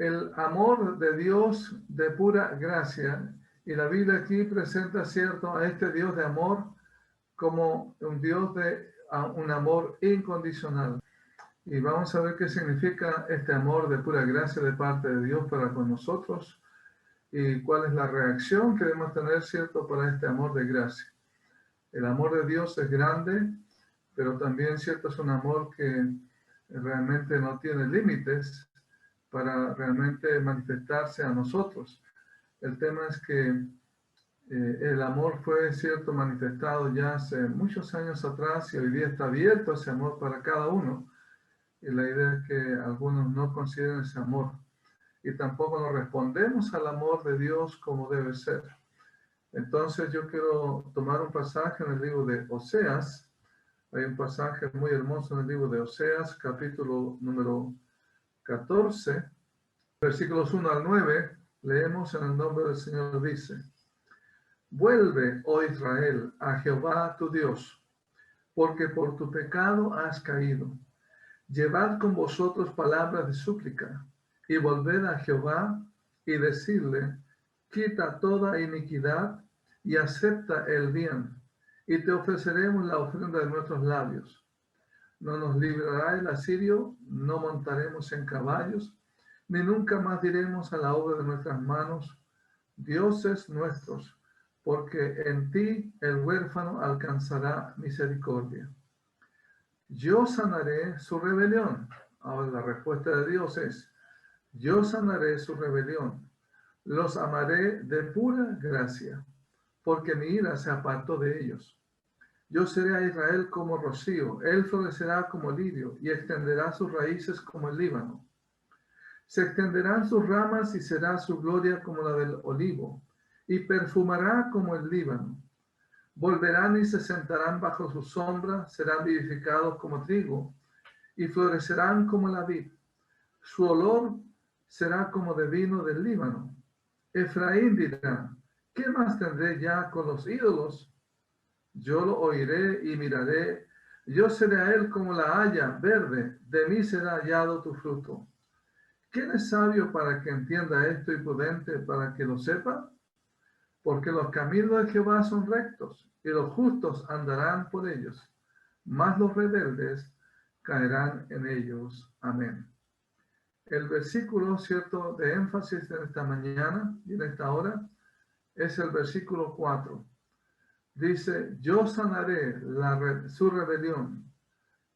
El amor de Dios de pura gracia, y la Biblia aquí presenta, cierto, a este Dios de amor como un Dios de un amor incondicional. Y vamos a ver qué significa este amor de pura gracia de parte de Dios para con nosotros y cuál es la reacción que debemos tener, cierto, para este amor de gracia. El amor de Dios es grande, pero también, cierto, es un amor que realmente no tiene límites para realmente manifestarse a nosotros. El tema es que el amor fue, cierto, manifestado ya hace muchos años atrás y hoy día está abierto ese amor para cada uno. Y la idea es que algunos no consideren ese amor y tampoco nos respondemos al amor de Dios como debe ser. Entonces yo quiero tomar un pasaje en el libro de Oseas. Hay un pasaje muy hermoso en el libro de Oseas, capítulo número 14, versículos 1 al 9. Leemos en el nombre del Señor, dice: Vuelve, oh Israel, a Jehová tu Dios, porque por tu pecado has caído. Llevad con vosotros palabras de súplica, y volved a Jehová, y decidle: quita toda iniquidad, y acepta el bien, y te ofreceremos la ofrenda de nuestros labios. No nos librará el asirio, no montaremos en caballos, ni nunca más diremos a la obra de nuestras manos: dioses nuestros, porque en ti el huérfano alcanzará misericordia. Yo sanaré su rebelión. Ahora la respuesta de Dios es: yo sanaré su rebelión. Los amaré de pura gracia, porque mi ira se apartó de ellos. Yo seré a Israel como rocío, él florecerá como lirio y extenderá sus raíces como el Líbano. Se extenderán sus ramas y será su gloria como la del olivo, y perfumará como el Líbano. Volverán y se sentarán bajo su sombra, serán vivificados como trigo, y florecerán como la vid. Su olor será como de vino del Líbano. Efraín dirá: ¿qué más tendré ya con los ídolos? Yo lo oiré y miraré. Yo seré a él como la haya verde, de mí será hallado tu fruto. ¿Quién es sabio para que entienda esto y prudente para que lo sepa? Porque los caminos de Jehová son rectos, y los justos andarán por ellos, mas los rebeldes caerán en ellos. Amén. El versículo, cierto, de énfasis en esta mañana y en esta hora es el versículo 4. Dice: yo sanaré su rebelión,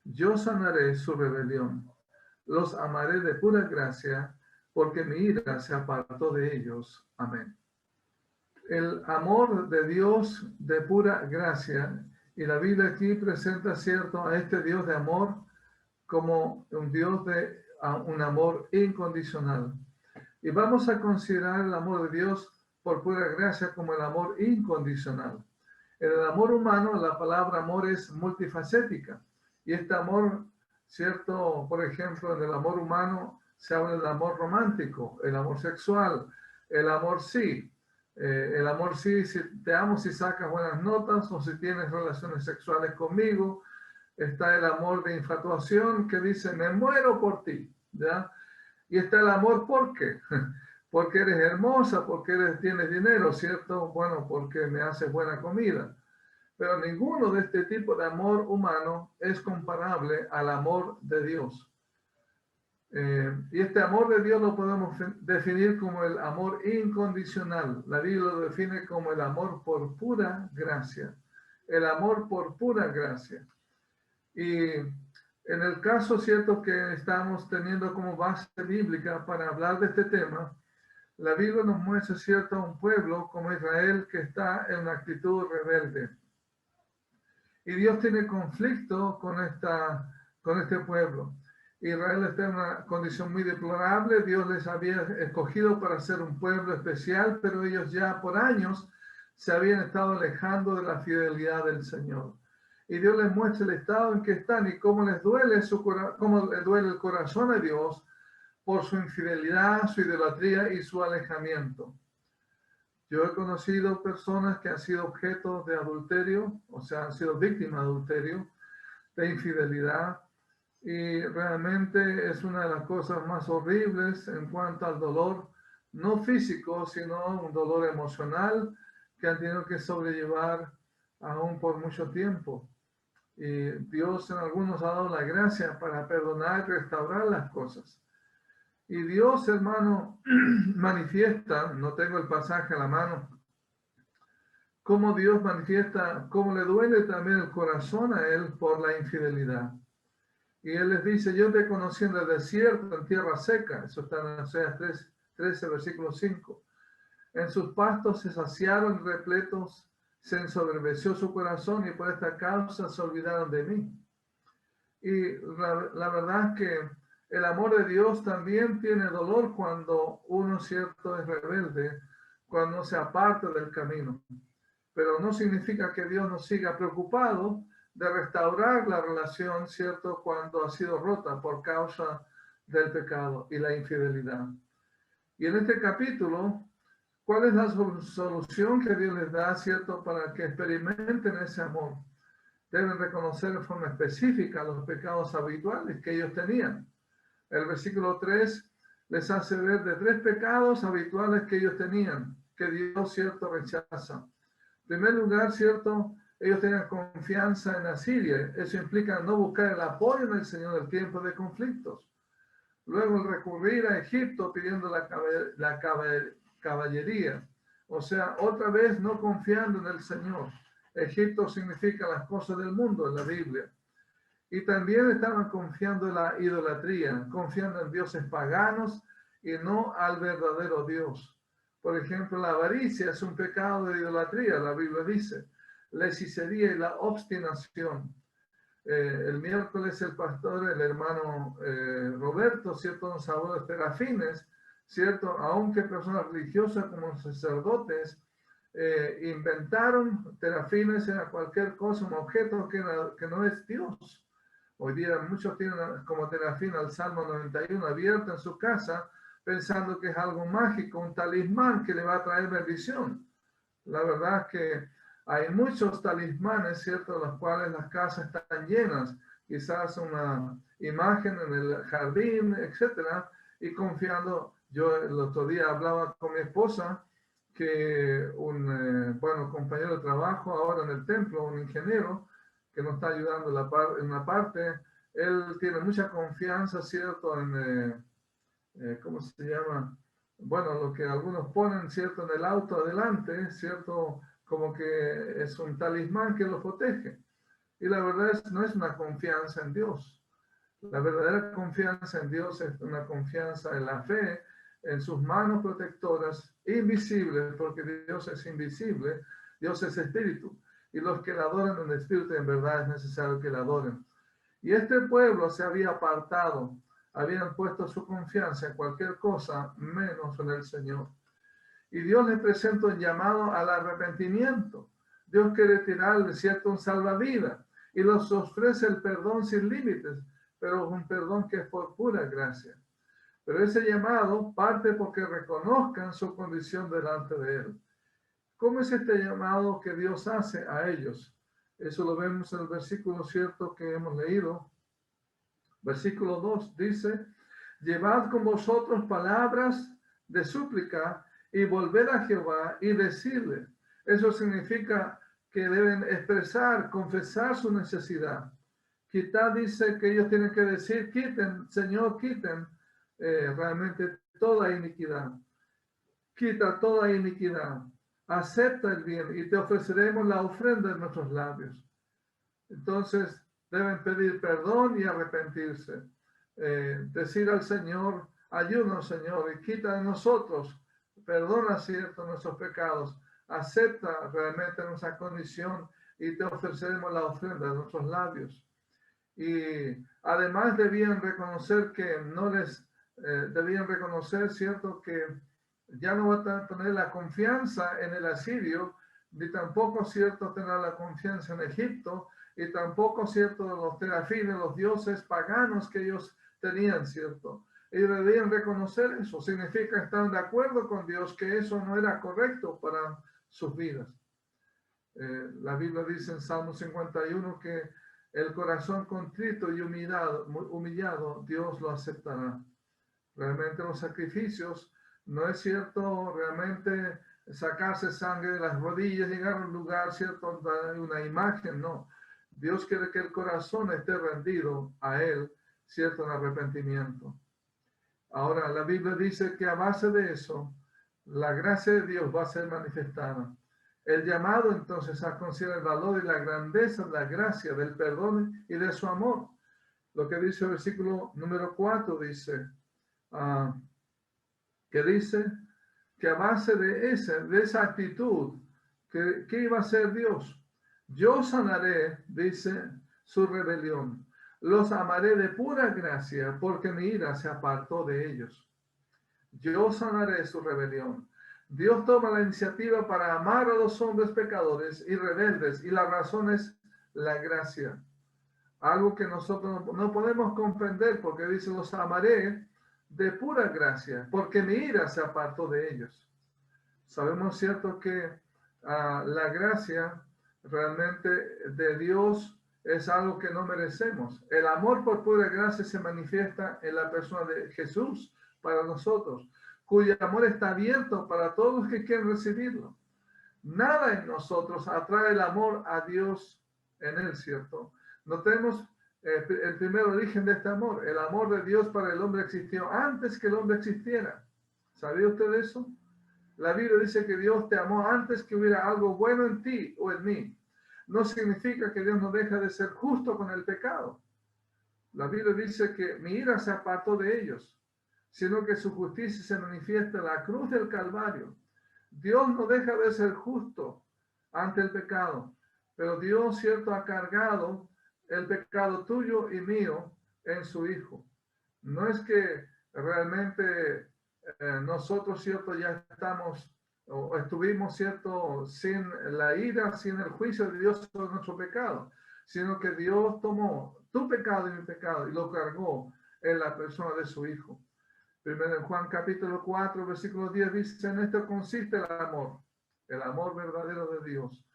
yo sanaré su rebelión, los amaré de pura gracia, porque mi ira se apartó de ellos. Amén. El amor de Dios de pura gracia, y la Biblia aquí presenta, cierto, a este Dios de amor como un Dios de un amor incondicional. Y vamos a considerar el amor de Dios por pura gracia como el amor incondicional. En el amor humano, la palabra amor es multifacética. Y este amor, cierto, por ejemplo, en el amor humano se habla del amor romántico, el amor sexual, el amor sí. El amor sí, si te amo si sacas buenas notas o si tienes relaciones sexuales conmigo. Está el amor de infatuación que dice: me muero por ti, ¿ya? Y está el amor, ¿por qué? Porque eres hermosa, porque tienes dinero, ¿cierto? Bueno, porque me haces buena comida. Pero ninguno de este tipo de amor humano es comparable al amor de Dios. Y este amor de Dios lo podemos definir como el amor incondicional. La Biblia lo define como el amor por pura gracia. El amor por pura gracia. Y en el caso, cierto, que estamos teniendo como base bíblica para hablar de este tema, la Biblia nos muestra, cierto, un pueblo como Israel que está en una actitud rebelde. Y Dios tiene conflicto con este pueblo. Israel está en una condición muy deplorable. Dios les había escogido para ser un pueblo especial, pero ellos ya por años se habían estado alejando de la fidelidad del Señor. Y Dios les muestra el estado en que están y cómo les duele cómo les duele el corazón a Dios por su infidelidad, su idolatría y su alejamiento. Yo he conocido personas que han sido objeto de adulterio, o sea, han sido víctimas de adulterio, de infidelidad, Y realmente es una de las cosas más horribles en cuanto al dolor, no físico, sino un dolor emocional que han tenido que sobrellevar aún por mucho tiempo. Y Dios en algunos ha dado la gracia para perdonar y restaurar las cosas. Y Dios, hermano, manifiesta, no tengo el pasaje a la mano, cómo Dios manifiesta, cómo le duele también el corazón a él por la infidelidad. Y él les dice, yo te conocí en el desierto, en tierra seca. Eso está en Oseas 13, versículo 5. En sus pastos se saciaron repletos, se ensoberbeció su corazón y por esta causa se olvidaron de mí. Y la verdad es que el amor de Dios también tiene dolor cuando uno, cierto, es rebelde, cuando se aparta del camino. Pero no significa que Dios no siga preocupado de restaurar la relación, cierto, cuando ha sido rota por causa del pecado y la infidelidad. Y en este capítulo, ¿cuál es la solución que Dios les da, cierto, para que experimenten ese amor? Deben reconocer de forma específica los pecados habituales que ellos tenían. El versículo 3 les hace ver de 3 pecados habituales que ellos tenían, que Dios, cierto, rechaza. En primer lugar, cierto, ellos tenían confianza en Asiria. Eso implica no buscar el apoyo en el Señor en el tiempo de conflictos. Luego, el recurrir a Egipto pidiendo la caballería. O sea, otra vez no confiando en el Señor. Egipto significa las cosas del mundo en la Biblia. Y también estaban confiando en la idolatría, confiando en dioses paganos y no al verdadero Dios. Por ejemplo, la avaricia es un pecado de idolatría, la Biblia dice. La hechicería y la obstinación. El miércoles el pastor, el hermano Roberto, ¿cierto? Nos habló de terafines, ¿cierto? Aunque personas religiosas como sacerdotes inventaron terafines en cualquier cosa, un objeto que no es Dios. Hoy día muchos tienen como terafín al Salmo 91 abierto en su casa, pensando que es algo mágico, un talismán que le va a traer bendición. La verdad es que hay muchos talismanes, ¿cierto?, los cuales las casas están llenas, quizás una imagen en el jardín, etcétera, y confiando. Yo el otro día hablaba con mi esposa que un compañero de trabajo ahora en el templo, un ingeniero que nos está ayudando en una parte, él tiene mucha confianza, ¿cierto?, en, ¿cómo se llama? Bueno, lo que algunos ponen, ¿cierto?, en el auto adelante, ¿cierto?, como que es un talismán que lo protege. Y la verdad no es una confianza en Dios. La verdadera confianza en Dios es una confianza en la fe, en sus manos protectoras, invisibles, porque Dios es invisible, Dios es espíritu. Y los que la adoran en espíritu, en verdad es necesario que la adoren. Y este pueblo se había apartado, habían puesto su confianza en cualquier cosa menos en el Señor. Y Dios les presenta un llamado al arrepentimiento. Dios quiere tirarle, ¿cierto?, un salvavidas y los ofrece el perdón sin límites, pero un perdón que es por pura gracia. Pero ese llamado parte porque reconozcan su condición delante de Él. ¿Cómo es este llamado que Dios hace a ellos? Eso lo vemos en el versículo cierto que hemos leído. Versículo 2 dice, llevad con vosotros palabras de súplica y volver a Jehová y decirle. Eso significa que deben expresar, confesar su necesidad. Quitar dice que ellos tienen que decir, quiten, Señor, quiten realmente toda iniquidad. Quita toda iniquidad. Acepta el bien y te ofreceremos la ofrenda de nuestros labios. Entonces, deben pedir perdón y arrepentirse. Decir al Señor, ayúdanos, Señor, y quita de nosotros, perdona, cierto, nuestros pecados, acepta realmente nuestra condición y te ofreceremos la ofrenda de nuestros labios. Y además debían reconocer que debían reconocer, cierto, que ya no van a tener la confianza en el asirio, ni tampoco, cierto, tener la confianza en Egipto, y tampoco, cierto, los terafines, los dioses paganos que ellos tenían, cierto. Ellos debían reconocer eso. Significa estar de acuerdo con Dios que eso no era correcto para sus vidas. La Biblia dice en Salmo 51 que el corazón contrito y humillado, Dios lo aceptará. Realmente los sacrificios no es cierto realmente sacarse sangre de las rodillas, llegar a un lugar, cierto, una imagen, no. Dios quiere que el corazón esté rendido a Él, cierto, en arrepentimiento. Ahora, la Biblia dice que a base de eso, la gracia de Dios va a ser manifestada. El llamado entonces a considerar el valor y la grandeza de la gracia, del perdón y de su amor. Lo que dice el versículo número 4 dice, que dice que a base de esa actitud, ¿qué iba a hacer Dios? Yo sanaré, dice, su rebelión. Los amaré de pura gracia, porque mi ira se apartó de ellos. Yo sanaré su rebelión. Dios toma la iniciativa para amar a los hombres pecadores y rebeldes, y la razón es la gracia. Algo que nosotros no podemos comprender, porque dice, los amaré de pura gracia, porque mi ira se apartó de ellos. Sabemos, cierto, que la gracia realmente de Dios es algo que no merecemos. El amor por pura gracia se manifiesta en la persona de Jesús para nosotros, cuyo amor está abierto para todos los que quieren recibirlo. Nada en nosotros atrae el amor a Dios en él, ¿cierto? Notemos el primer origen de este amor. El amor de Dios para el hombre existió antes que el hombre existiera. ¿Sabía usted eso? La Biblia dice que Dios te amó antes que hubiera algo bueno en ti o en mí. No significa que Dios no deja de ser justo con el pecado. La Biblia dice que mi ira se apartó de ellos, sino que su justicia se manifiesta en la cruz del Calvario. Dios no deja de ser justo ante el pecado, pero Dios, cierto, ha cargado el pecado tuyo y mío en su Hijo. No es que realmente nosotros, cierto, ya estamos o estuvimos, cierto, sin la ira, sin el juicio de Dios sobre nuestro pecado, sino que Dios tomó tu pecado y mi pecado y lo cargó en la persona de su Hijo. Primero en Juan capítulo 4, versículo 10 dice, en esto consiste el amor verdadero de Dios.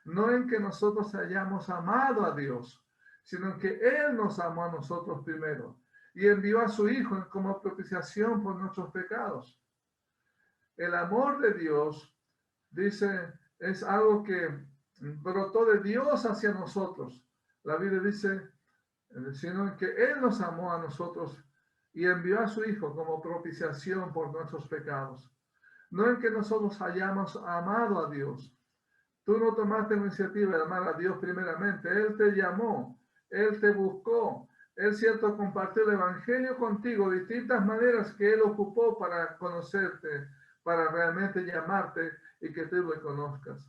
No en que nosotros hayamos amado a Dios, sino en que Él nos amó a nosotros primero y envió a su Hijo como propiciación por nuestros pecados. El amor de Dios, dice, es algo que brotó de Dios hacia nosotros. La Biblia dice, sino en que Él nos amó a nosotros y envió a su Hijo como propiciación por nuestros pecados. No en que nosotros hayamos amado a Dios. Tú no tomaste la iniciativa de amar a Dios primeramente. Él te llamó, Él te buscó. Él, cierto, compartió el Evangelio contigo, distintas maneras que Él ocupó para conocerte, para realmente llamarte y que tú lo conozcas.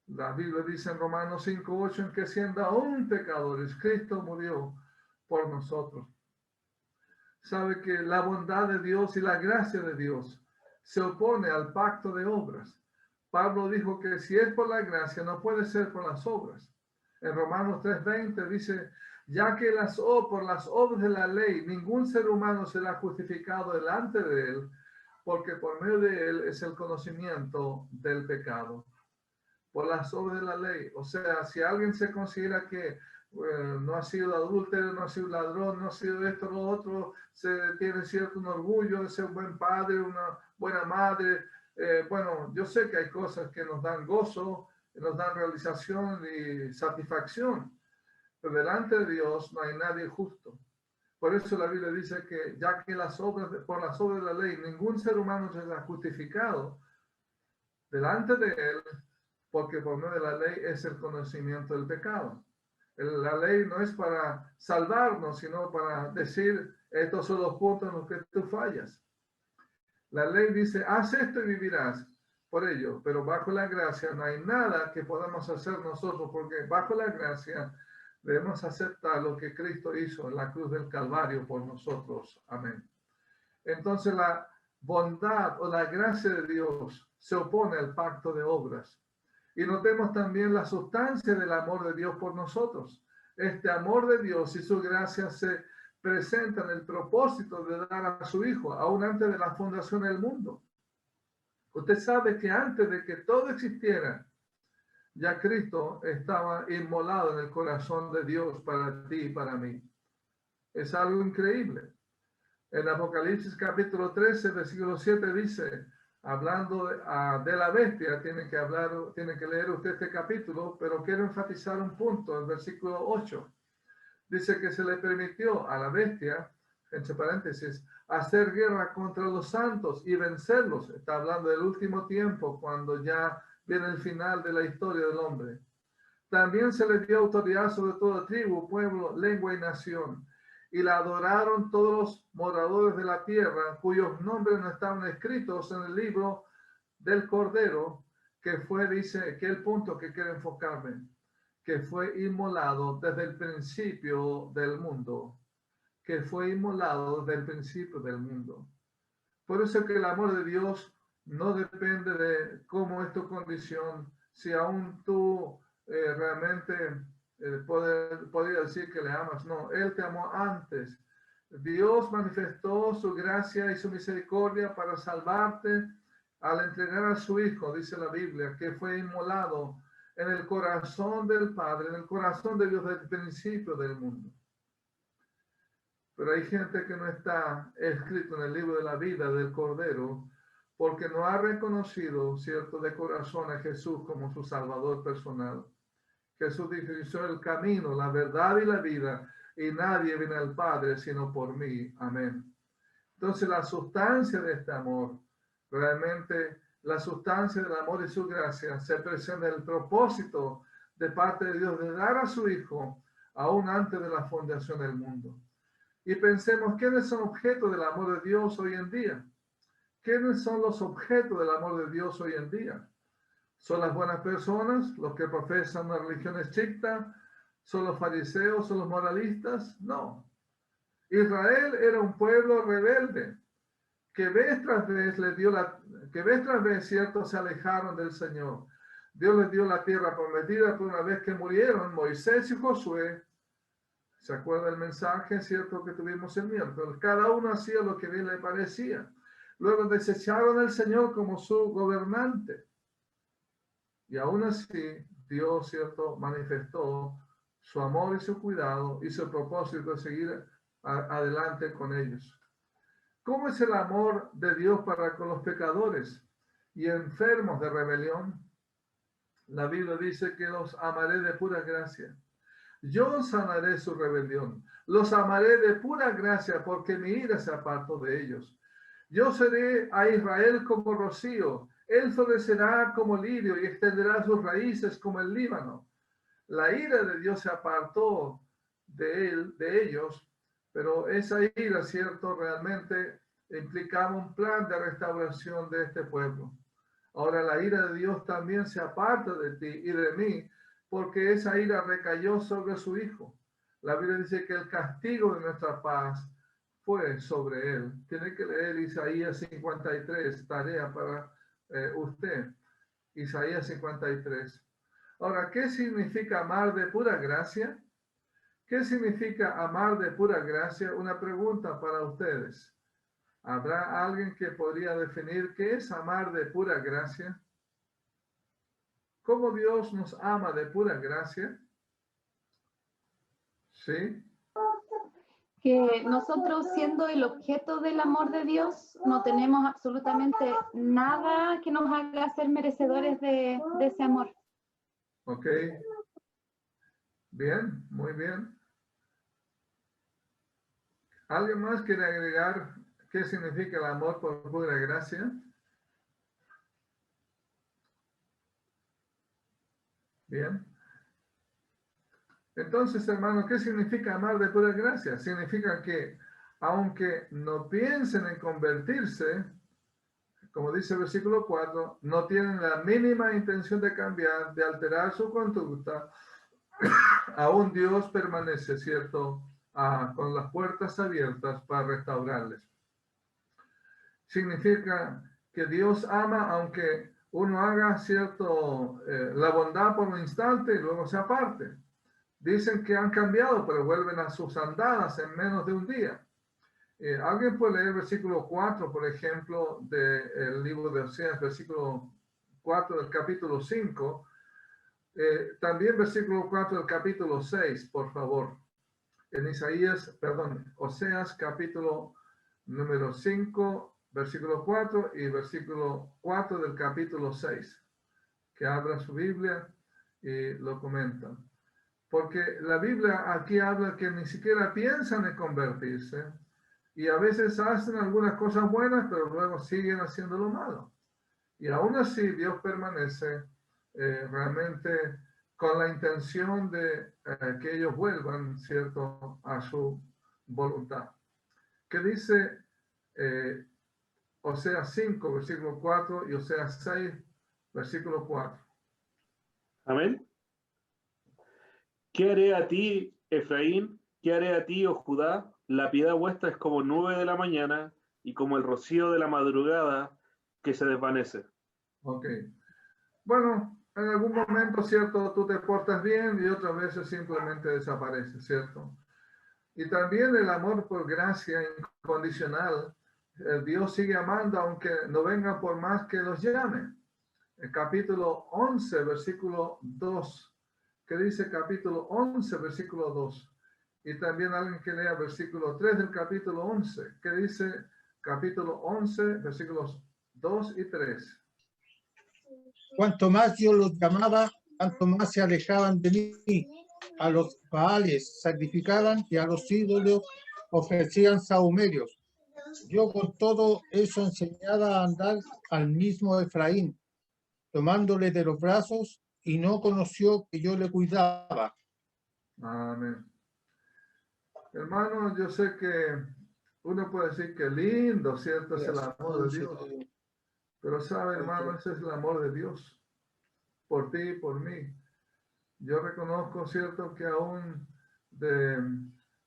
La Biblia dice en Romanos 5:8, en que siendo aún pecadores, Cristo murió por nosotros. Sabe que la bondad de Dios y la gracia de Dios se opone al pacto de obras. Pablo dijo que si es por la gracia, no puede ser por las obras. En Romanos 3:20 dice, ya que por las obras de la ley, ningún ser humano será justificado delante de él, porque por medio de él es el conocimiento del pecado. Por las obras de la ley. O sea, si alguien se considera que no ha sido adúltero, no ha sido ladrón, no ha sido esto, lo otro, tiene cierto un orgullo de ser un buen padre, una buena madre. Bueno, yo sé que hay cosas que nos dan gozo, nos dan realización y satisfacción, pero delante de Dios no hay nadie justo. Por eso la Biblia dice que ya que por las obras de la ley, ningún ser humano será justificado delante de él, porque por medio de la ley es el conocimiento del pecado. La ley no es para salvarnos, sino para decir, estos son los puntos en los que tú fallas. La ley dice, haz esto y vivirás por ello, pero bajo la gracia no hay nada que podamos hacer nosotros, porque bajo la gracia debemos aceptar lo que Cristo hizo en la cruz del Calvario por nosotros. Amén. Entonces la bondad o la gracia de Dios se opone al pacto de obras. Y notemos también la sustancia del amor de Dios por nosotros. Este amor de Dios y su gracia se presentan en el propósito de dar a su Hijo, aún antes de la fundación del mundo. Usted sabe que antes de que todo existiera, Ya Cristo estaba inmolado en el corazón de Dios para ti y para mí. Es algo increíble. En Apocalipsis capítulo 13, versículo 7 dice, hablando de la bestia, tiene que leer usted este capítulo, pero quiero enfatizar un punto, el versículo 8. Dice que se le permitió a la bestia, entre paréntesis, hacer guerra contra los santos y vencerlos. Está hablando del último tiempo, cuando ya viene el final de la historia del hombre. También se le dio autoridad sobre toda tribu, pueblo, lengua y nación. Y la adoraron todos los moradores de la tierra, cuyos nombres no estaban escritos en el libro del Cordero, que fue, dice, que el punto que quiero enfocarme, que fue inmolado desde el principio del mundo, que fue inmolado desde el principio del mundo. Por eso que el amor de Dios no depende de cómo es tu condición, si aún tú realmente podría decir que le amas. No, Él te amó antes. Dios manifestó su gracia y su misericordia para salvarte al entregar a su Hijo, dice la Biblia, que fue inmolado en el corazón del Padre, en el corazón de Dios desde el principio del mundo. Pero hay gente que no está escrito en el libro de la vida del Cordero porque no ha reconocido, cierto, de corazón a Jesús como su Salvador personal. Jesús dijo, yo soy el camino, la verdad y la vida, y nadie viene al Padre sino por mí. Amén. Entonces la sustancia de este amor, realmente la sustancia del amor y su gracia se presenta en el propósito de parte de Dios de dar a su Hijo aún antes de la fundación del mundo. Y pensemos, ¿quiénes son objetos del amor de Dios hoy en día? ¿Quiénes son los objetos del amor de Dios hoy en día? ¿Son las buenas personas, los que profesan una religión estricta? ¿Son los fariseos, son los moralistas? No. Israel era un pueblo rebelde que vez tras vez cierto, se alejaron del Señor. Dios les dio la tierra prometida, pero una vez que murieron Moisés y Josué, ¿se acuerda el mensaje, cierto, que tuvimos el miércoles? Cada uno hacía lo que bien le parecía. Luego desecharon al Señor como su gobernante. Y aún así, Dios, cierto, manifestó su amor y su cuidado y su propósito de seguir adelante con ellos. ¿Cómo es el amor de Dios para con los pecadores y enfermos de rebelión? La Biblia dice que los amaré de pura gracia. Yo sanaré su rebelión. Los amaré de pura gracia porque mi ira se apartó de ellos. Yo seré a Israel como rocío. Él florecerá como lirio y extenderá sus raíces como el Líbano. La ira de Dios se apartó de ellos, pero esa ira, cierto, realmente implicaba un plan de restauración de este pueblo. Ahora la ira de Dios también se aparta de ti y de mí, porque esa ira recayó sobre su Hijo. La Biblia dice que el castigo de nuestra paz fue sobre él. Tiene que leer Isaías 53, tarea para usted. Isaías 53. Ahora, ¿qué significa amar de pura gracia? ¿Qué significa amar de pura gracia? Una pregunta para ustedes. ¿Habrá alguien que podría definir qué es amar de pura gracia? ¿Cómo Dios nos ama de pura gracia? ¿Sí? Que nosotros, siendo el objeto del amor de Dios, no tenemos absolutamente nada que nos haga ser merecedores de ese amor. Ok. Bien, muy bien. ¿Alguien más quiere agregar qué significa el amor por pura gracia? Bien. Entonces, hermano, ¿qué significa amar de pura gracia? Significa que aunque no piensen en convertirse, como dice el versículo 4, no tienen la mínima intención de cambiar, de alterar su conducta, aún Dios permanece, ¿cierto?, con las puertas abiertas para restaurarles. Significa que Dios ama aunque uno haga, ¿cierto?, la bondad por un instante y luego se aparte. Dicen que han cambiado, pero vuelven a sus andadas en menos de un día. ¿Alguien puede leer el versículo 4, por ejemplo, del libro de Oseas, versículo 4 del capítulo 5? También versículo 4 del capítulo 6, por favor. En Oseas capítulo número 5, versículo 4 y versículo 4 del capítulo 6, que abra su Biblia y lo comenta. Porque la Biblia aquí habla que ni siquiera piensan en convertirse y a veces hacen algunas cosas buenas, pero luego siguen haciendo lo malo. Y aún así Dios permanece realmente con la intención de que ellos vuelvan, ¿cierto?, a su voluntad. ¿Qué dice Oseas 5, versículo 4 y Oseas 6, versículo 4? Amén. ¿Qué haré a ti, Efraín? ¿Qué haré a ti, oh Judá? La piedad vuestra es como nube de la mañana y como el rocío de la madrugada que se desvanece. Ok. Bueno, en algún momento, ¿cierto?, tú te portas bien y otras veces simplemente desapareces, ¿cierto? Y también el amor por gracia incondicional. Dios sigue amando aunque no venga por más que los llame. El capítulo 11, versículo 2. ¿Qué dice capítulo 11, versículo 2? Y también alguien que lea versículo 3 del capítulo 11. ¿Qué dice capítulo 11, versículos 2 y 3? Cuanto más yo los llamaba, tanto más se alejaban de mí. A los baales sacrificaban y a los ídolos ofrecían sahumerios. Yo con todo eso enseñaba a andar al mismo Efraín, tomándole de los brazos, y no conoció que yo le cuidaba. Amén. Hermano, yo sé que uno puede decir que lindo, ¿cierto? Es el amor de Dios. Pero sabe, hermano, ese es el amor de Dios. Por ti y por mí. Yo reconozco, ¿cierto?, que aún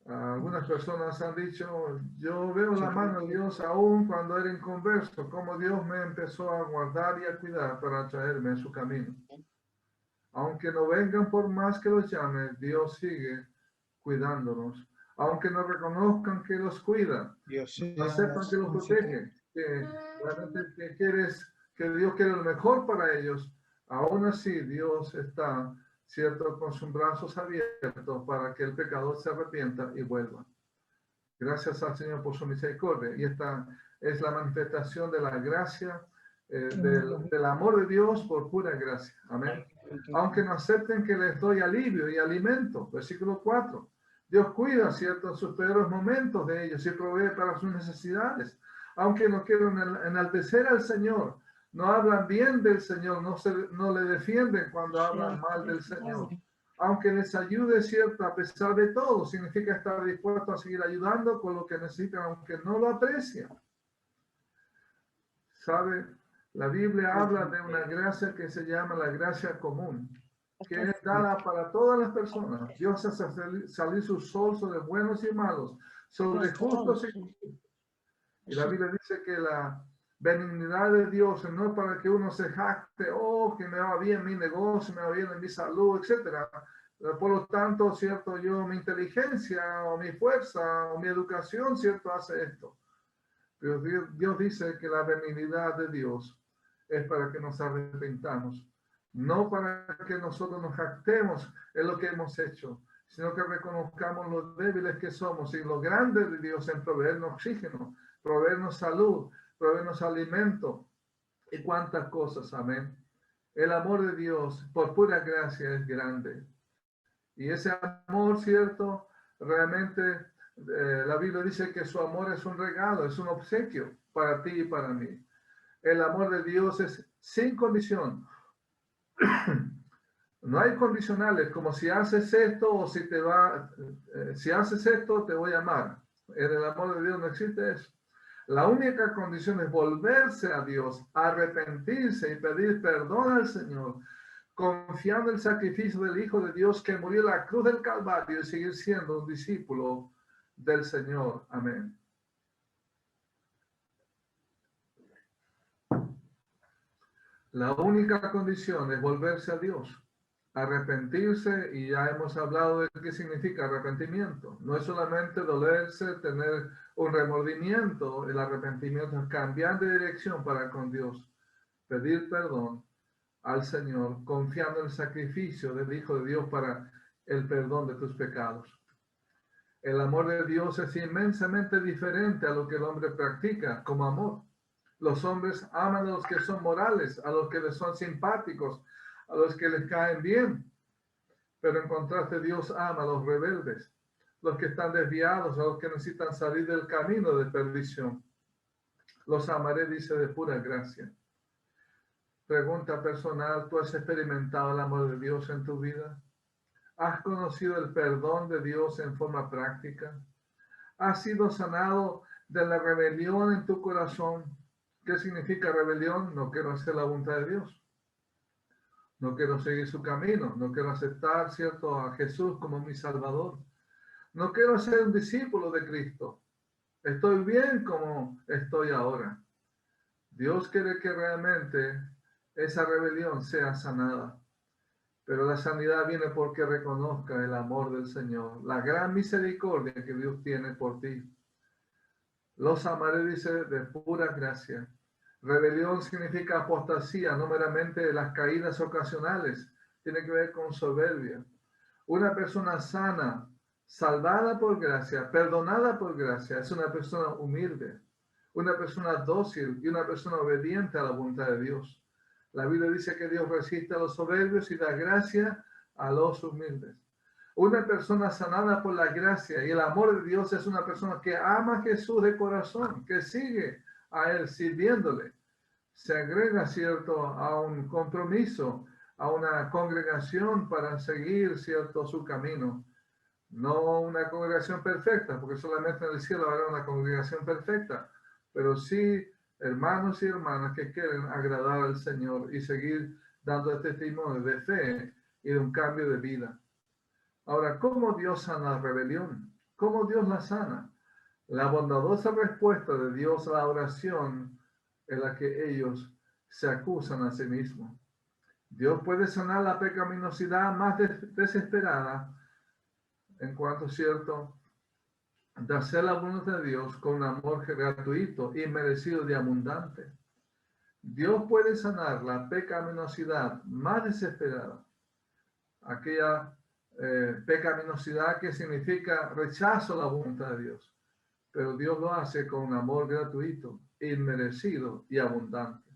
algunas personas han dicho, yo veo la mano de Dios aún cuando era inconverso, como Dios me empezó a guardar y a cuidar para traerme en su camino. Aunque no vengan por más que los llame, Dios sigue cuidándonos. Aunque no reconozcan que los cuida, no aceptan que los protege, que realmente que Dios quiere lo mejor para ellos, aún así Dios está, ¿cierto?, con sus brazos abiertos para que el pecador se arrepienta y vuelva. Gracias al Señor por su misericordia. Y esta es la manifestación de la gracia, del amor de Dios por pura gracia. Amén. Aunque no acepten que les doy alivio y alimento. Versículo 4. Dios cuida, ¿cierto?, sus peores momentos de ellos y provee para sus necesidades. Aunque no quieran enaltecer al Señor, no hablan bien del Señor, no le defienden cuando hablan mal del Señor. Aunque les ayude, ¿cierto?, a pesar de todo, significa estar dispuesto a seguir ayudando con lo que necesitan, aunque no lo aprecian. ¿Sabe? La Biblia habla de una gracia que se llama la gracia común, que es dada para todas las personas. Dios hace salir su sol sobre buenos y malos, sobre justos y injustos. Y la Biblia dice que la benignidad de Dios no es para que uno se jacte, oh, que me va bien mi negocio, me va bien en mi salud, etcétera. Por lo tanto, ¿cierto?, mi inteligencia o mi fuerza o mi educación, ¿cierto?, hace esto. Pero Dios dice que la benignidad de Dios es para que nos arrepentamos, no para que nosotros nos jactemos en lo que hemos hecho, sino que reconozcamos lo débiles que somos y lo grande de Dios en proveernos oxígeno, proveernos salud, proveernos alimento y cuántas cosas. Amén. El amor de Dios por pura gracia es grande. Y ese amor, ¿cierto? Realmente la Biblia dice que su amor es un regalo, es un obsequio para ti y para mí. El amor de Dios es sin condición. No hay condicionales, como si haces esto o si haces esto te voy a amar. En el amor de Dios no existe eso. La única condición es volverse a Dios, arrepentirse y pedir perdón al Señor, confiando en el sacrificio del Hijo de Dios que murió en la cruz del Calvario y seguir siendo un discípulo del Señor. Amén. La única condición es volverse a Dios, arrepentirse, y ya hemos hablado de qué significa arrepentimiento. No es solamente dolerse, tener un remordimiento. El arrepentimiento es cambiar de dirección para con Dios, pedir perdón, al Señor, confiando en el sacrificio del Hijo de Dios para el perdón de tus pecados. El amor de Dios es inmensamente diferente a lo que el hombre practica como amor. Los hombres aman a los que son morales, a los que les son simpáticos, a los que les caen bien. Pero en contraste, Dios ama a los rebeldes, los que están desviados, a los que necesitan salir del camino de perdición. Los amaré, dice, de pura gracia. Pregunta personal, ¿tú has experimentado el amor de Dios en tu vida? ¿Has conocido el perdón de Dios en forma práctica? ¿Has sido sanado de la rebelión en tu corazón? ¿Qué significa rebelión? No quiero hacer la voluntad de Dios. No quiero seguir su camino. No quiero aceptar, ¿cierto?, a Jesús como mi Salvador. No quiero ser un discípulo de Cristo. Estoy bien como estoy ahora. Dios quiere que realmente esa rebelión sea sanada. Pero la sanidad viene porque reconozca el amor del Señor, la gran misericordia que Dios tiene por ti. Los amaré, dice, de pura gracia. Rebelión significa apostasía, no meramente las caídas ocasionales. Tiene que ver con soberbia. Una persona sana, salvada por gracia, perdonada por gracia, es una persona humilde, una persona dócil y una persona obediente a la voluntad de Dios. La Biblia dice que Dios resiste a los soberbios y da gracia a los humildes. Una persona sanada por la gracia y el amor de Dios es una persona que ama a Jesús de corazón, que sigue a Él sirviéndole. Se agrega, ¿cierto?, a un compromiso, a una congregación para seguir, ¿cierto?, su camino. No una congregación perfecta, porque solamente en el cielo habrá una congregación perfecta, pero sí hermanos y hermanas que quieren agradar al Señor y seguir dando testimonio de fe y de un cambio de vida. Ahora, ¿cómo Dios sana la rebelión? ¿Cómo Dios la sana? La bondadosa respuesta de Dios a la oración en la que ellos se acusan a sí mismos. Dios puede sanar la pecaminosidad más desesperada en cuanto, ¿cierto?, de hacer la voluntad de Dios con un amor gratuito y merecido y abundante. Dios puede sanar la pecaminosidad más desesperada, aquella pecaminosidad que significa rechazo a la voluntad de Dios, pero Dios lo hace con un amor gratuito, inmerecido y abundante.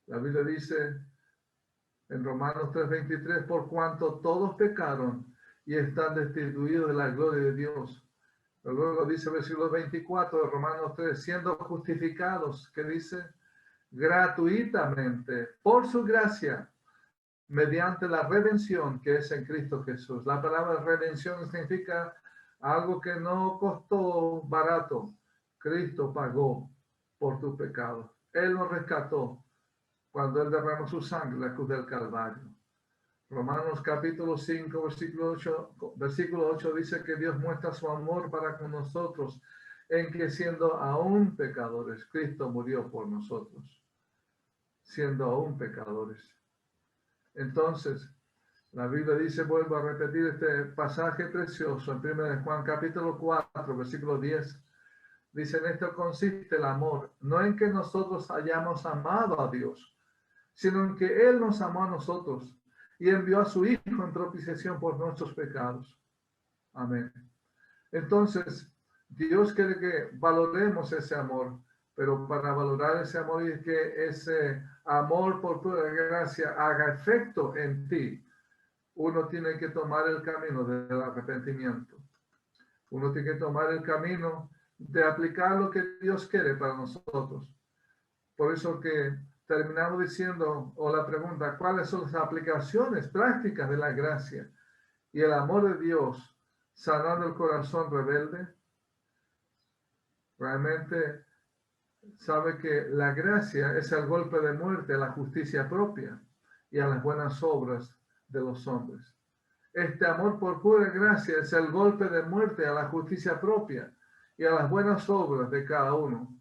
La Biblia dice en Romanos 3:23, por cuanto todos pecaron y están destituidos de la gloria de Dios. Luego dice el versículo 24 de Romanos 3, siendo justificados, que dice, gratuitamente, por su gracia, mediante la redención que es en Cristo Jesús. La palabra redención significa algo que no costó barato. Cristo pagó por tu pecado. Él nos rescató cuando Él derramó su sangre en la cruz del Calvario. Romanos capítulo 5, versículo 8 dice que Dios muestra su amor para con nosotros en que siendo aún pecadores, Cristo murió por nosotros. Siendo aún pecadores. Entonces, la Biblia dice, vuelvo a repetir este pasaje precioso en 1 Juan capítulo 4, versículo 10. Dice, en esto consiste el amor, no en que nosotros hayamos amado a Dios, sino en que Él nos amó a nosotros y envió a su Hijo en propiciación por nuestros pecados. Amén. Entonces, Dios quiere que valoremos ese amor, pero para valorar ese amor y que ese amor por pura gracia haga efecto en ti, uno tiene que tomar el camino del arrepentimiento. Uno tiene que tomar el camino de aplicar lo que Dios quiere para nosotros. Por eso que terminamos diciendo, o la pregunta, ¿cuáles son las aplicaciones prácticas de la gracia y el amor de Dios sanando el corazón rebelde? Realmente sabe que la gracia es el golpe de muerte a la justicia propia y a las buenas obras de los hombres. Este amor por pura gracia es el golpe de muerte a la justicia propia y a las buenas obras de cada uno.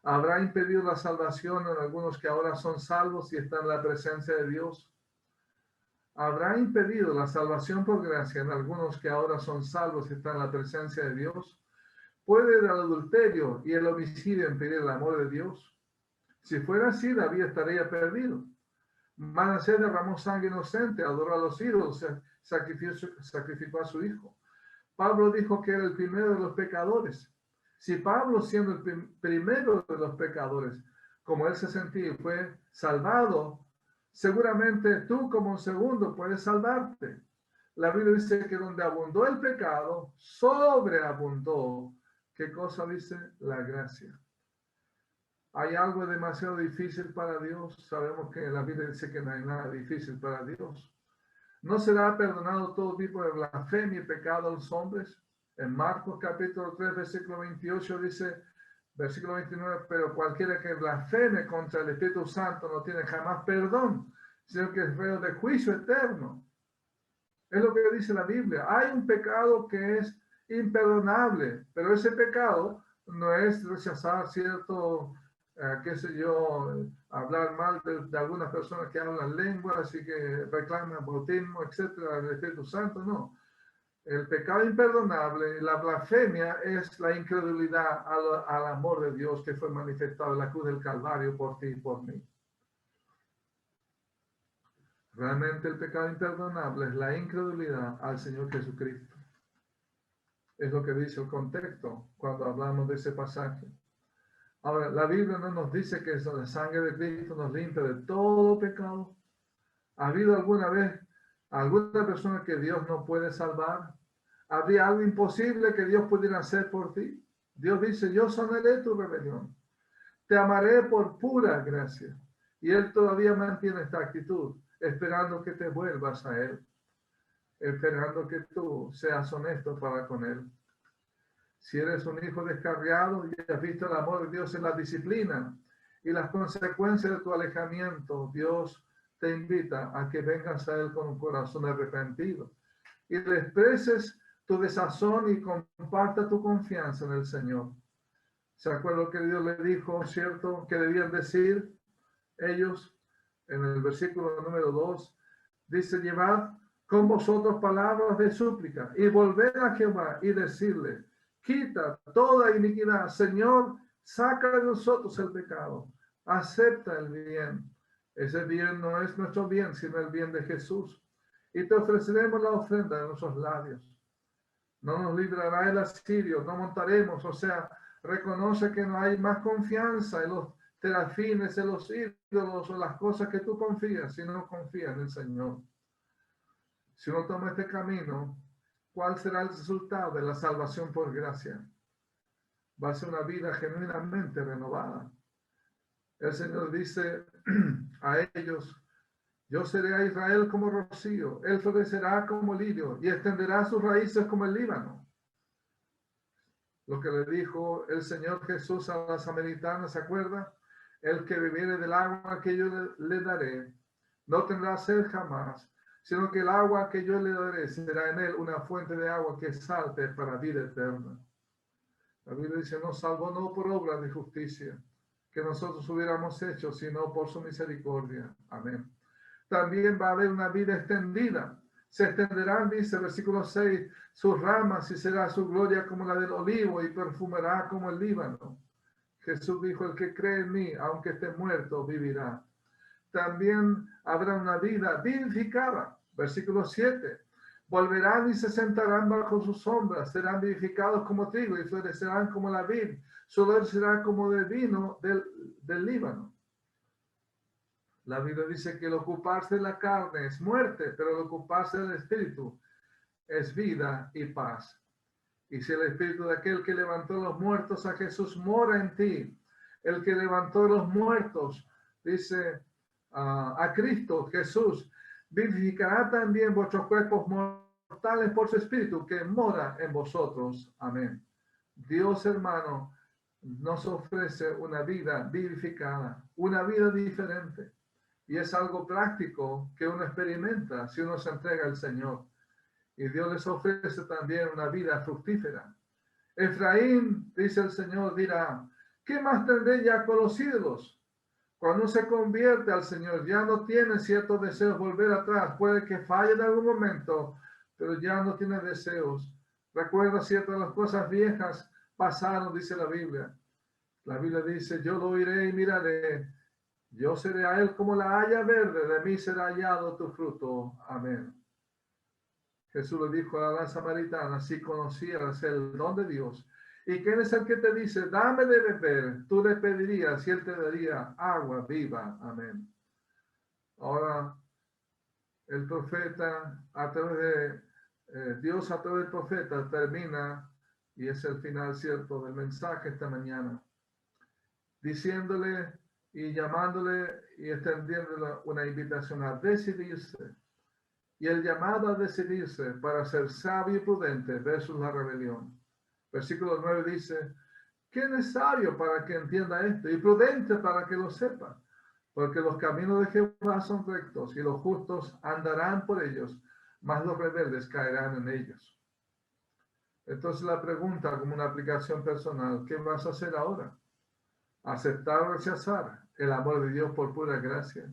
¿Habrá impedido la salvación en algunos que ahora son salvos y están en la presencia de Dios? ¿Habrá impedido la salvación por gracia en algunos que ahora son salvos y están en la presencia de Dios? ¿Puede el adulterio y el homicidio impedir el amor de Dios? Si fuera así, David estaría perdido. Manasés derramó sangre inocente, adoró a los ídolos, sacrificó a su hijo. Pablo dijo que era el primero de los pecadores. Si Pablo, siendo el primero de los pecadores, como él se sentía y fue salvado, seguramente tú como un segundo puedes salvarte. La Biblia dice que donde abundó el pecado, sobreabundó. ¿Qué cosa dice? La gracia. ¿Hay algo demasiado difícil para Dios? Sabemos que la Biblia dice que no hay nada difícil para Dios. ¿No será perdonado todo tipo de blasfemia y pecado a los hombres? En Marcos capítulo 3, versículo 28 dice, versículo 29, pero cualquiera que blasfeme contra el Espíritu Santo no tiene jamás perdón, sino que es reo de juicio eterno. Es lo que dice la Biblia. Hay un pecado que es imperdonable, pero ese pecado no es rechazar cierto, qué sé yo, hablar mal de algunas personas que hablan lenguas y que reclaman bautismo, etcétera, del Espíritu Santo, no. El pecado imperdonable, la blasfemia, es la incredulidad al amor de Dios que fue manifestado en la cruz del Calvario por ti y por mí. Realmente el pecado imperdonable es la incredulidad al Señor Jesucristo. Es lo que dice el contexto cuando hablamos de ese pasaje. Ahora, la Biblia no nos dice que la sangre de Cristo nos limpia de todo pecado. ¿Ha habido alguna vez alguna persona que Dios no puede salvar? ¿Habría algo imposible que Dios pudiera hacer por ti? Dios dice, yo sanaré tu rebelión. Te amaré por pura gracia. Y Él todavía mantiene esta actitud, esperando que te vuelvas a Él, esperando que tú seas honesto para con Él. Si eres un hijo descarriado y has visto el amor de Dios en la disciplina y las consecuencias de tu alejamiento, Dios te invita a que vengas a Él con un corazón arrepentido y le expreses tu desazón y comparta tu confianza en el Señor. ¿Se acuerdan que Dios le dijo, cierto, que debían decir ellos? En el versículo número 2, dice, llevad con vosotros palabras de súplica y volved a Jehová y decirle, quita toda iniquidad, Señor, saca de nosotros el pecado, acepta el bien. Ese bien no es nuestro bien, sino el bien de Jesús. Y te ofreceremos la ofrenda de nuestros labios. No nos librará el asirio, no montaremos, o sea, reconoce que no hay más confianza en los terafines, en los ídolos o las cosas que tú confías, si no confías en el Señor. Si uno toma este camino, ¿cuál será el resultado de la salvación por gracia? Va a ser una vida genuinamente renovada. El Señor dice a ellos, yo seré a Israel como rocío, él florecerá como lirio y extenderá sus raíces como el Líbano. Lo que le dijo el Señor Jesús a la samaritana, ¿se acuerda? El que bebiere del agua que yo le daré, no tendrá sed jamás, sino que el agua que yo le daré será en él una fuente de agua que salte para vida eterna. La Biblia dice, nos salvó no por obras de justicia que nosotros hubiéramos hecho, sino por su misericordia. Amén. También va a haber una vida extendida. Se extenderán, dice el versículo 6, sus ramas y será su gloria como la del olivo y perfumará como el Líbano. Jesús dijo, el que cree en mí, aunque esté muerto, vivirá. También habrá una vida vivificada. Versículo 7. Volverán y se sentarán bajo sus sombras, serán vivificados como trigo y florecerán como la vid. Su olor será como de vino del Líbano. La Biblia dice que el ocuparse de la carne es muerte, pero el ocuparse del Espíritu es vida y paz. Y si el Espíritu de aquel que levantó los muertos a Jesús mora en ti, el que levantó los muertos, dice a Cristo Jesús, vivificará también vuestros cuerpos mortales por su Espíritu que mora en vosotros. Amén. Dios, hermano, nos ofrece una vida vivificada, una vida diferente. Y es algo práctico que uno experimenta si uno se entrega al Señor. Y Dios les ofrece también una vida fructífera. Efraín, dice el Señor, dirá, ¿qué más tendré ya con los ídolos? Cuando se convierte al Señor, ya no tiene ciertos deseos volver atrás. Puede que falle en algún momento, pero ya no tiene deseos. Recuerda ciertas las cosas viejas pasaron, dice la Biblia. La Biblia dice, yo lo oiré y miraré. Yo seré a él como la haya verde, de mí será hallado tu fruto. Amén. Jesús le dijo a la samaritana, si conocieras el don de Dios, ¿y quién es el que te dice, dame de beber? Tú le pedirías y él te daría agua viva. Amén. Ahora, el profeta, a través de Dios, a través del profeta, termina, y es el final cierto del mensaje esta mañana, diciéndole y llamándole y extendiéndole una invitación a decidirse. Y el llamado a decidirse para ser sabio y prudente versus la rebelión. Versículo 9 dice, ¿quién es sabio para que entienda esto? Y prudente para que lo sepa. Porque los caminos de Jehová son rectos y los justos andarán por ellos, mas los rebeldes caerán en ellos. Entonces la pregunta como una aplicación personal, ¿qué vas a hacer ahora? ¿Aceptar o rechazar el amor de Dios por pura gracia?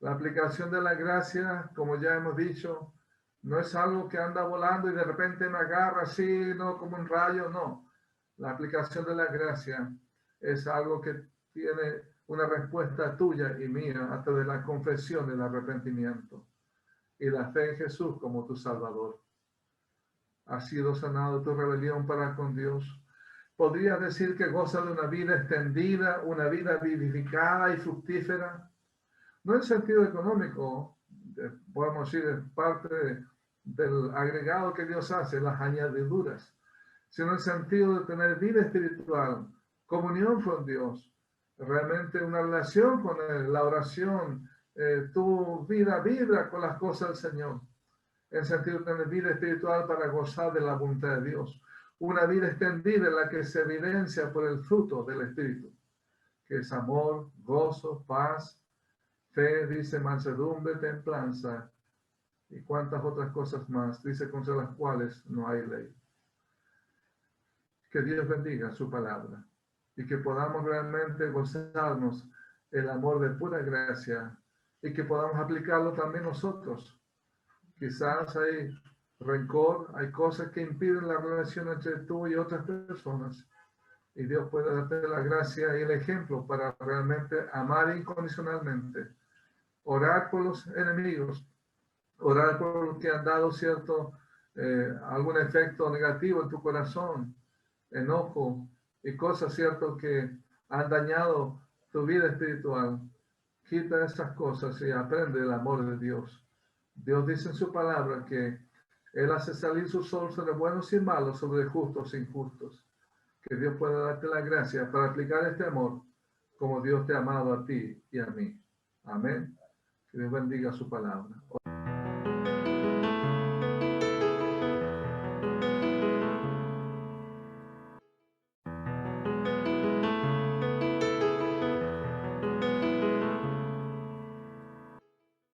La aplicación de la gracia, como ya hemos dicho, no es algo que anda volando y de repente me agarra así, no como un rayo, no. La aplicación de la gracia es algo que tiene una respuesta tuya y mía a través de la confesión del arrepentimiento y la fe en Jesús como tu Salvador. Has sido sanado tu rebelión para con Dios. Podrías decir que goza de una vida extendida, una vida vivificada y fructífera. No en sentido económico, podemos decir, es parte del agregado que Dios hace, las añadiduras, sino en sentido de tener vida espiritual, comunión con Dios, realmente una relación con Él, la oración, tu vida vibra con las cosas del Señor, en sentido de tener vida espiritual para gozar de la voluntad de Dios, una vida extendida en la que se evidencia por el fruto del Espíritu, que es amor, gozo, paz, fe, dice mansedumbre, templanza y cuántas otras cosas más, dice contra las cuales no hay ley. Que Dios bendiga su palabra y que podamos realmente gozarnos el amor de pura gracia y que podamos aplicarlo también nosotros. Quizás hay rencor, hay cosas que impiden la relación entre tú y otras personas y Dios puede darte la gracia y el ejemplo para realmente amar incondicionalmente. Orar por los enemigos, orar por los que han dado algún efecto negativo en tu corazón, enojo y cosas cierto que han dañado tu vida espiritual. Quita esas cosas y aprende el amor de Dios. Dios dice en su palabra que Él hace salir su sol sobre buenos y malos, sobre justos e injustos. Que Dios pueda darte la gracia para aplicar este amor como Dios te ha amado a ti y a mí. Amén. Que Dios bendiga su palabra.